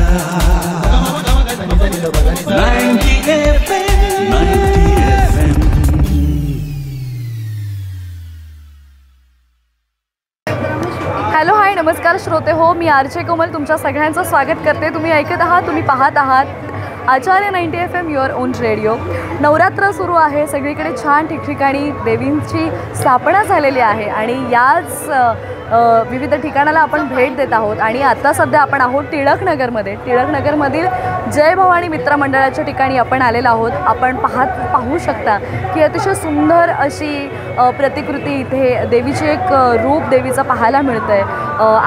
90 FM, 90 FM. Hello hi नमस्कार श्रोते हो, मी आरजे कोमल तुमच्या सगळ्यांचं स्वागत करते. तुम्ही ऐकत आहात, तुम्ही पाहत आहात आचार्य 90 FM your on radio. Navratra सुरू आहे, सगळीकडे छान ठिकठिकाणी देवींची स्थापना झालेली आहे आणि याच विविध ठिकाणाला आपण भेट देत आहोत. आणि आता सध्या आपण आहोत टिळकनगरमध्ये. टिळकनगरमधील जय भवानी मित्र मंडळाच्या ठिकाणी आपण आलेलो आहोत. आपण पाहू शकता की अतिशय सुंदर अशी प्रतिकृती इथे देवीचे एक रूप देवीचं पाहायला मिळतं आहे.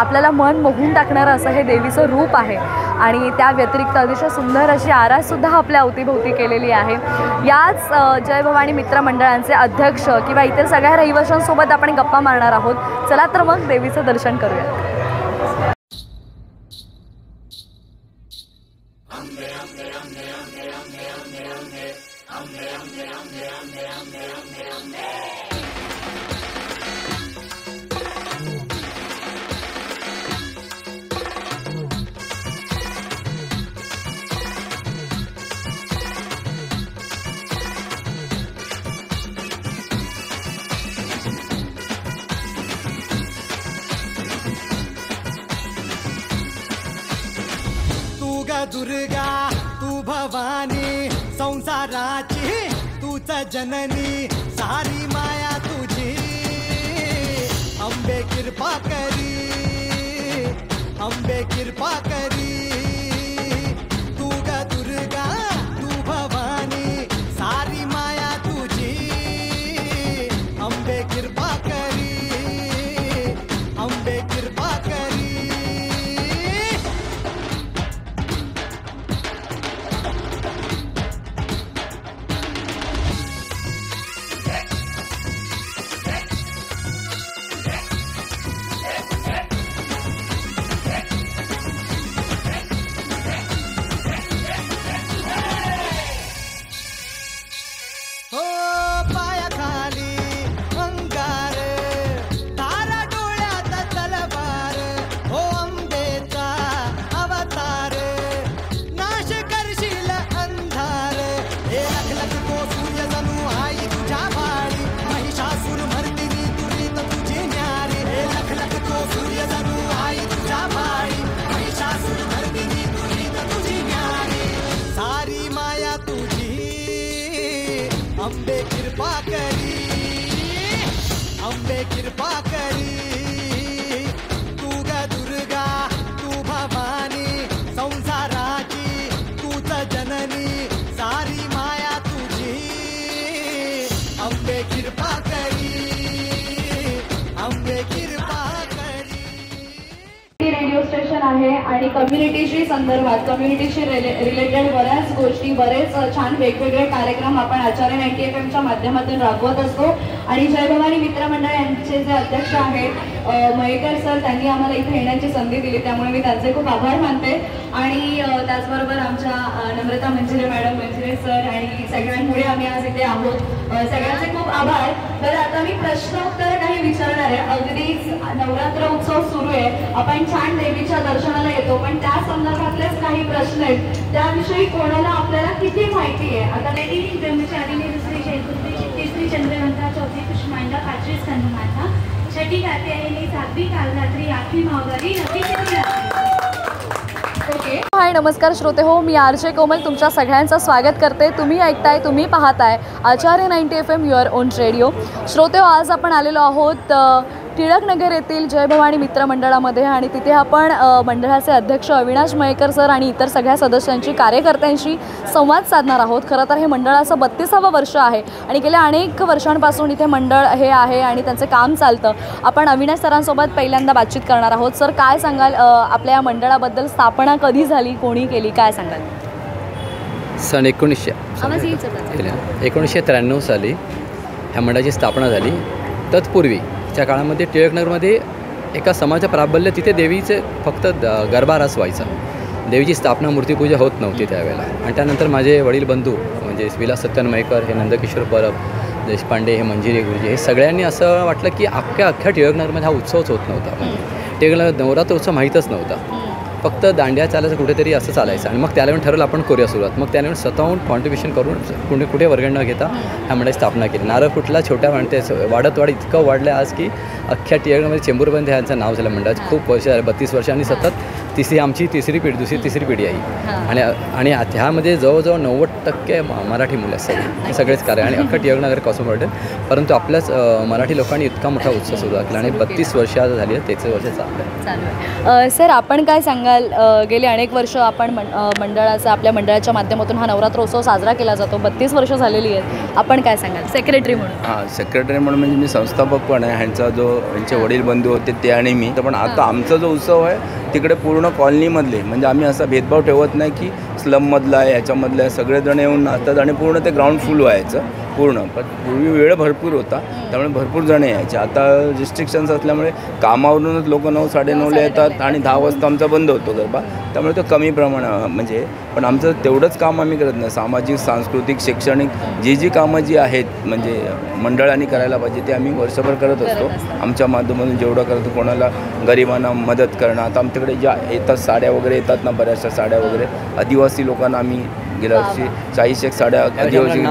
आपल्याला मन मोहून टाकणारं असं हे देवीचं रूप आहे आणि त्या व्यतिरिक्त अतिशय सुंदर अशी आराससुद्धा आपल्या अवतीभोवती केलेली आहे. याच जय भवानी मित्र मंडळांचे अध्यक्ष किंवा इतर सगळ्या रहिवाशांसोबत आपण गप्पा मारणार आहोत. चला तर मग देवीचं दर्शन करूया. दुर्गा तू भवानी संसाराची तूच जननी सारी माया तुझी अंबे कृपा करी अंबे कृपा करी तू ग दुर्गा तू भवानी सारी माया तुझी अंबे कृपा करी अंबे कृपा करी. अंबे कृपा करी अंबे कृपा करी तू ग दुर्गा तू भवानी संसाराची तूच जननी सारी माया तुझी अंबे कृपा करी अंबे कृपा करी. रेडिओ स्टेशन आहे आणि कम्युनिटीशी संदर्भात कम्युनिटीशी रिलेटेड बऱ्याच गोष्टी बरेच छान वेगवेगळे कार्यक्रम आपण आचार्य 90 FMच्या माध्यमातून राबवत असतो. आणि जय भवानी मित्र मंडळ यांचे जे अध्यक्ष आहेत मयेकर सर, त्यांनी आम्हाला इथे येण्याची संधी दिली, त्यामुळे मी त्यांचे खूप आभार मानते. आणि त्याचबरोबर आमच्या नम्रता मंजिरे मॅडम, मंजिरे सर आणि सगळ्यांमुळे आम्ही आज इथे आहोत. सगळ्यांचे खूप आभार. बरं, आता मी प्रश्नोत्तर काही विचारणार आहे. अगदीच नवरात्र उत्सव सुरू आहे, आपण छान देवीच्या दर्शनाला येतो, पण त्या संदर्भातलेच काही प्रश्न आहेत, त्याविषयी कोणाला आपल्याला किती माहिती आहे? आता लेडी ब्रह्मचारिणी दुसरी चैतुर्थी तीसरी चंद्रवंता चौथी पुष्मांडा पाचवी स्कंदमाता छठी कात्यायनी सातवी कालरात्री आठवी मावदारी नववी चंद्ररात्री. ओके हाय नमस्कार श्रोते हो, मी आरजे कोमल तुमच्या सगळ्यांचं स्वागत करते. तुम्ही ऐकताय, तुम्ही पाहताय आचार्य 90 FM युअर ओन रेडिओ. श्रोते हो, आज आपण आलेलो आहोत टिळकनगर येथील जय भवानी मित्र मंडळामध्ये आणि तिथे आपण मंडळाचे अध्यक्ष अविनाश मयेकर सर आणि इतर सगळ्या सदस्यांची कार्यकर्त्यांशी संवाद साधणार आहोत. खरं तर हे मंडळाचं 32वं वर्ष आहे आणि गेल्या अनेक वर्षांपासून इथे मंडळ हे आहे आणि त्यांचं काम चालतं. आपण अविनाश सरांसोबत पहिल्यांदा बातचीत करणार आहोत. सर, काय सांगाल आपल्या या मंडळाबद्दल? स्थापना कधी झाली, कोणी केली, काय सांगाल? सन 1993 साली ह्या मंडळाची स्थापना झाली. तत्पूर्वीच्या काळामध्ये टिळकनगरमध्ये एका समाज प्राबल्य तिथे देवीचे फक्त गरबारास व्हायचा. देवीची स्थापना मूर्तीपूजा होत नव्हती त्यावेळेला. आणि त्यानंतर माझे वडील बंधू म्हणजे विलास सत्यन मयेकर, हे नंदकिशोर परब, देशपांडे, हे मंजिरे गुरुजी, हे सगळ्यांनी असं वाटलं की अख्ख्या टिळकनगरमध्ये हा उत्सवच होत नव्हता. म्हणजे टिळकनगर नवरात्र उत्सव माहीतच नव्हता. फक्त दांडिया चालायचं कुठेतरी असं चालायचं आणि मग त्याला ठरवलं आपण करूया सुरुवात. मग त्याने स्वतःहून कॉन्ट्रिब्युशन करून कुठे वर्गण न घेता ह्या मंडळाची स्थापना केली. नारळ फुटला छोट्या म्हणते वाढत इतकं वाढलं आज की अख्ख्या टिळकनगरमध्ये चेंबूरपर्यंत ह्यांचं नाव झालं मंडळाचं. खूप वर्ष झालं, 32 वर्ष आणि सतत आमची तिसरी पिढी आहे. आणि ह्यामध्ये जवळजवळ 90% मराठी मुलं आहेत सगळेच कार्य आणि अख्खा टिळकनगर कॉस्मोपॉलिटन. परंतु आपल्याच मराठी लोकांनी इतका मोठा उत्सव सुरू केला आणि 32 वर्ष आज झाली आहे, 33 वर्ष चाललं आहे. सर आपण काय सांगाल, गेली अनेक वर्ष आपण आपल्या मंडळाच्या माध्यमातून हा नवरात्रोत्सव साजरा केला जातो, 32 वर्ष झालेली आहेत, आपण काय सांगाल सेक्रेटरी म्हणून? हां, सेक्रेटरी म्हणून म्हणजे मी संस्थापक पण आहे. ह्यांचे वडील बंधू होते ते आणि मी. पण आता आमचा जो उत्सव आहे तिकडे पूर्ण कॉलनीमधले, म्हणजे आम्ही असा भेदभाव ठेवत नाही की स्लममधला आहे ह्याच्यामधला आहे, सगळेजण येऊन नाचतात आणि पूर्ण ते ग्राउंड फुल व्हायचं पूर्ण. पण पूर्वी वेळ भरपूर होता त्यामुळे भरपूर जण यायचे. आता रिस्ट्रिक्शन्स असल्यामुळे कामावरूनच लोक 9, 9:30ला येतात आणि 10 वाजता आमचा बंद होतो गरबा. त्यामुळे तो कमी प्रमाणात म्हणजे, पण आमचं तेवढंच काम आम्ही करत नाही. सामाजिक, सांस्कृतिक, शैक्षणिक जी कामं जी आहेत म्हणजे मंडळांनी करायला पाहिजे ते आम्ही वर्षभर करत असतो. आमच्या माध्यमातून जेवढं करतो, कोणाला गरिबांना मदत करणं. आता आमच्याकडे ज्या येतात साड्या वगैरे येतात ना, बऱ्याचशा साड्या वगैरे आदिवासी लोकांना आम्ही गेल्या वर्षी 40 साड्या आदिवासी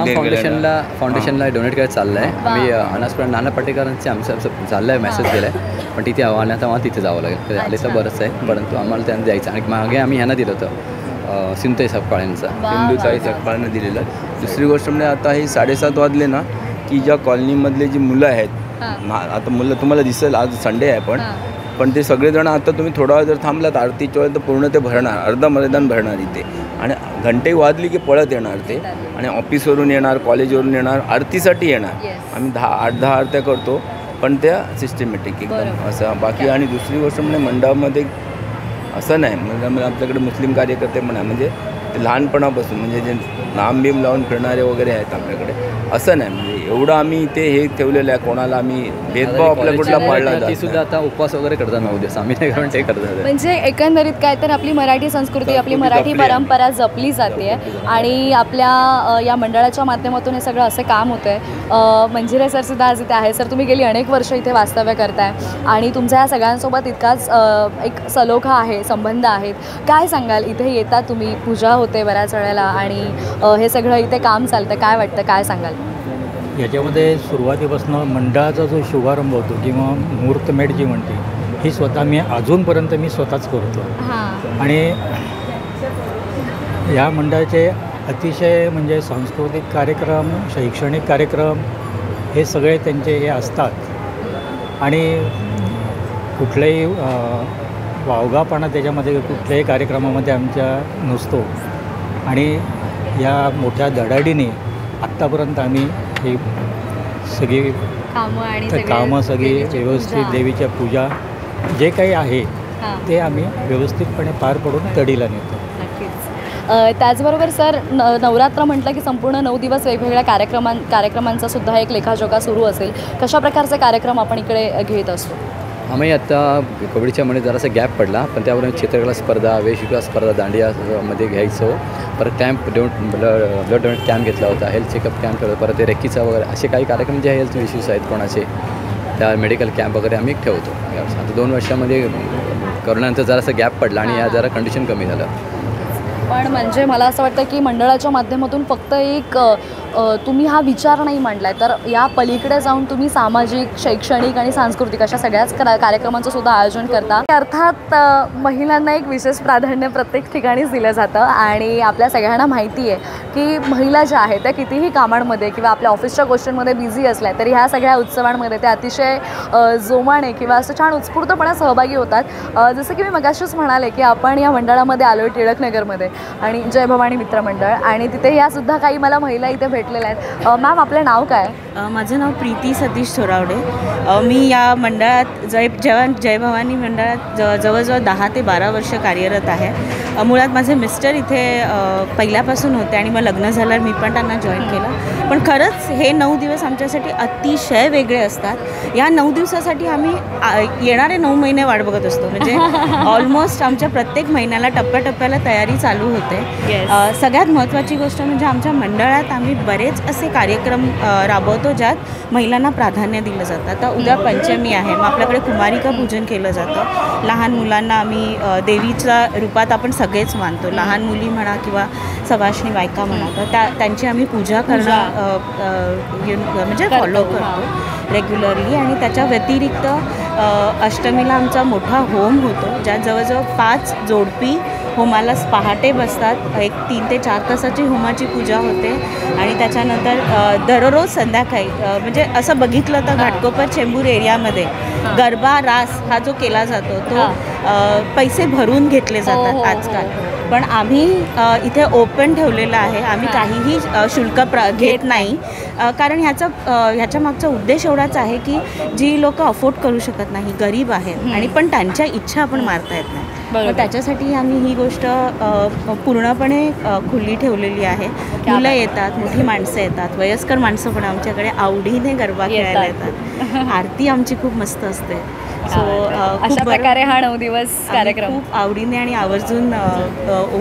फाउंडेशनला डोनेट करायला चाललं आहे. आम्ही अनासपुरा नाना पाटेकरांचे आमचं चाललं आहे, मेसेज केला आहे. पण तिथे आव्हानात आम्हाला तिथे जावं लागेल. आले तर बरंच आहे, परंतु आम्हाला त्यांना द्यायचं. आणि मागे आम्ही ह्यांना दिलं होतं सिंधुताई सकपाळांना दिलेलं. दुसरी गोष्ट म्हणजे आता हे 7:30 वाजले ना की ज्या कॉलनीमधले जी मुलं आहेत, आता मुलं तुम्हाला दिसेल आज संडे आहे पण ते सगळेजण आता तुम्ही थोडा वेळ जर थांबलात आरतीच्या वेळेत तर पूर्ण ते भरणार, अर्ध मैदान भरणार इथे. आणि घंटे वाजली की पळत येणार ते, आणि ऑफिसवरून येणार, कॉलेजवरून येणार, आरतीसाठी येणार. आम्ही 8-10 आरत्या करतो पण त्या सिस्टमॅटिक एकदम असं. बाकी आणि दुसरी गोष्ट म्हणजे मंडळामध्ये असं नाही, म्हणजे आपल्याकडे मुस्लिम कार्यकर्ते म्हणा, म्हणजे ते लहानपणापासून म्हणजे जे नाम बीम लावून फिरणारे वगैरे आहेत आपल्याकडे, असं नाही. म्हणजे एवढं आम्ही ते हे ठेवलेलं आहे, कोणाला आम्ही भेदभाव आपल्या कुठला पाळला जात. ती सुद्धा आता उपवास वगैरे करतात 9 दिवस, आम्ही नाही करून ते करतात. म्हणजे एकंदरीत काय तर आपली मराठी संस्कृती, आपली मराठी परंपरा जपली जाते आणि आपल्या या मंडळाच्या माध्यमातून हे सगळं असं काम होतं आहे. मंजिरे सर सुद्धा आज इथे आहे. सर तुम्ही गेली अनेक वर्ष इथे वास्तव्य करताय आणि तुमच्या या सगळ्यांसोबत इतकाच एक सलोखा आहे, संबंध आहेत. काय सांगाल, इथे येता तुम्ही, पूजा होते बऱ्याच वेळेला आणि हे सगळं इथे काम चालतं, काय वाटतं, काय सांगाल? याच्यामध्ये सुरुवातीपासून मंडळाचा जो शुभारंभ होतो किंवा मुहूर्तमेढ जी म्हणते, ही स्वतः मी अजूनपर्यंत स्वतःच करतो. आणि या मंडळाचे अतिशय म्हणजे सांस्कृतिक कार्यक्रम, शैक्षणिक कार्यक्रम हे सगळे त्यांचे हे असतात. आणि कुठलाही वावगापणा त्याच्यामध्ये कुठल्याही कार्यक्रमामध्ये आमच्या नसतो. आणि या मोठ्या धडाडीने आत्तापर्यंत आम्ही ही सगळी कामं सगळी व्यवस्थित, देवीच्या पूजा जे काही आहे ते आम्ही व्यवस्थितपणे पार पडून तडीला नेतो. त्याचबरोबर सर, नवरात्र म्हटलं की संपूर्ण 9 दिवस वेगवेगळ्या कार्यक्रमांचा सुद्धा एक लेखाजोखा सुरू असेल. कशा प्रकारचे कार्यक्रम आपण इकडे घेत असतो? आम्ही आता कोविडच्या मध्ये जरासा गॅप पडला, पण त्यावरून चित्रकला स्पर्धा, वेशविका स्पर्धा दांडियामध्ये घ्यायचो. परत ब्लड डोनेट कॅम्प घेतला होता, हेल्थ चेकअप कॅम्प करतो, परत ते रेकीचा वगैरे असे काही कार्यक्रम जे हेल्थ इश्यूज आहेत कोणाचे, त्या मेडिकल कॅम्प वगैरे आम्ही ठेवतो. आता 2 वर्षामध्ये करोनानंतर जरासा गॅप पडला आणि या जरा कंडिशन कमी झालं. पण म्हणजे मला असं वाटतं की मंडळाच्या माध्यमातून फक्त एक तुम्ही हा विचार नाही मांडलाय, तर या पलीकडे जाऊन तुम्ही सामाजिक, शैक्षणिक आणि सांस्कृतिक अशा सगळ्याच कार्यक्रमांचं सुद्धा आयोजन करता. अर्थात महिलांना एक विशेष प्राधान्य प्रत्येक ठिकाणीच दिलं जातं आणि आपल्या सगळ्यांना माहिती आहे की महिला ज्या आहेत त्या कितीही कामांमध्ये किंवा आपल्या ऑफिसच्या गोष्टींमध्ये बिझी असल्या तरी ह्या सगळ्या उत्सवांमध्ये त्या अतिशय जोमाने किंवा असं छान उत्स्फूर्तपणे सहभागी होतात. जसं की मी मगाशीच म्हणाले की आपण या मंडळामध्ये आलो आहे टिळकनगरमध्ये आणि जय भवानी मित्र मंडळ, आणि तिथे यासुद्धा काही मला महिला इथे भेटलेल्या आहेत. मॅम आपलं नाव काय? माझं नाव प्रीती सतीश थोरावडे. मी या मंडळात जय भवानी मंडळात जवळजवळ 10 ते 12 वर्ष कार्यरत आहे. मुळात माझे मिस्टर इथे पहिल्यापासून होते आणि मग लग्न झाल्यावर मी पण त्यांना जॉईन केलं. पण खरंच हे 9 दिवस आमच्यासाठी अतिशय वेगळे असतात. या 9 दिवसासाठी आम्ही येणारे 9 महिने वाट बघत असतो. म्हणजे ऑलमोस्ट आमच्या प्रत्येक महिन्याला टप्प्याटप्प्याला तयारी चालू होते. सगळ्यात महत्त्वाची गोष्ट म्हणजे आमच्या मंडळात आम्ही बरेच असे कार्यक्रम राबवतो ज्यात महिलांना प्राधान्य दिलं जातं. आता उद्या पंचमी आहे, मग आपल्याकडे कुमारिका पूजन केलं जातं. लहान मुलांना आम्ही देवीच्या रूपात आपण सगळेच मानतो, लहान मुली म्हणा किंवा सवाष्णी बायका म्हणा, तर त्यांची आम्ही पूजा करणं म्हणजे फॉलो करतो रेग्युलरली. आणि त्याच्या व्यतिरिक्त अष्टमीला आमचा मोठा होम होतो, ज्यात जवळजवळ 5 जोडपी होमाला पहाटे बसतात. एक 3 ते 4 तासाची होमाची पूजा होते. आणि त्याच्यानंतर दररोज संध्याकाळी म्हणजे असं बघितलं तर घाटकोपर चेंबूर एरियामध्ये गरबा रास हा जो केला जातो तो पैसे भरून घेतले जातात आजकाल. पण आम्ही इथे ओपन ठेवलेलं आहे, आम्ही काहीही शुल्क घेत नाही. कारण ह्याच्या मागचा उद्देश एवढाच आहे की जी लोक अफोर्ड करू शकत नाही, गरीब आहेत आणि पण त्यांच्या इच्छा आपण मारता येत नाही, मग त्याच्यासाठी आम्ही ही गोष्ट पूर्णपणे खुली ठेवलेली आहे. मुलं येतात, मोठी माणसं येतात, वयस्कर माणसं पण आमच्याकडे आवडीने गरबा खेळायला येतात. आरती आमची खूप मस्त असते. सो अशा प्रकारे हा 9 दिवस कार्यक्रम खूप आवडीने आणि आवर्जून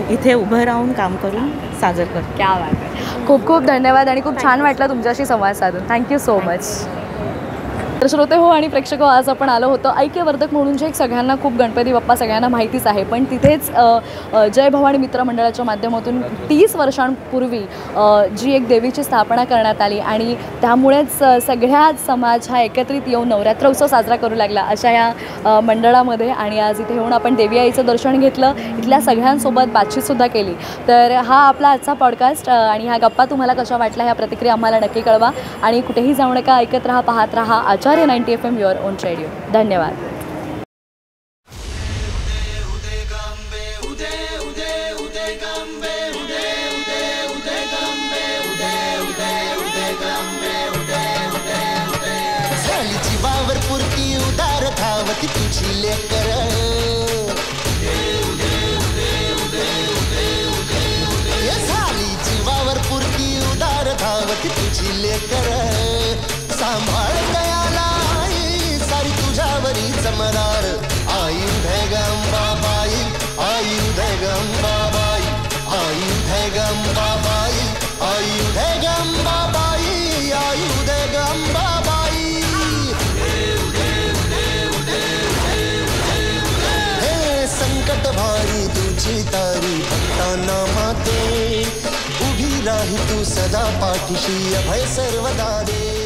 इथे उभं राहून काम करून साजर करतो. क्या बात आहे. खूप खूप धन्यवाद आणि खूप छान वाटलं तुमच्याशी संवाद साधून. Thank you so much. तर श्रोते हो आणि प्रेक्षक हो, आज आपण आलो होतो ऐक्यवर्धक म्हणून, जे एक सगळ्यांना खूप गणपती बाप्पा सगळ्यांना माहितीच आहे, पण तिथेच जय भवानी मित्र मंडळाच्या माध्यमातून 30 वर्षांपूर्वी जी एक देवीची स्थापना करण्यात आली आणि त्यामुळेच सगळ्या समाज हा एकत्रित येऊन नवरात्र उत्सव साजरा करू लागला अशा या मंडळामध्ये. आणि आज इथे येऊन आपण देवी आईचं दर्शन घेतलं, इथल्या सगळ्यांसोबत बातचीतसुद्धा केली. तर हा आपला आजचा पॉडकास्ट आणि ह्या गप्पा तुम्हाला कशा वाटल्या ह्या प्रतिक्रिया आम्हाला नक्की कळवा. आणि कुठेही जाऊ नका, ऐकत राहा, पाहत राहा आचार्य 90 FM युअर ओन रेडिओ. धन्यवाद. झालीची वावर पुरती उदार धावती तुझी लेकर, झालीची वावर पुरती उदार धावती तुझी लेकर. सांभाळ दयाला आई सारी तुझ्यावरी जमणार. आयुध गंबाबाई, आयुध गंबाबाई, आयुध गंबाबाई, आयुध गंबाबाई, आयुध गंबाबाई. हे संकट भारी तुझी तारी भक्तांना माते, उभी राही तू सदा पाठीशी, अभय सर्वदा दे.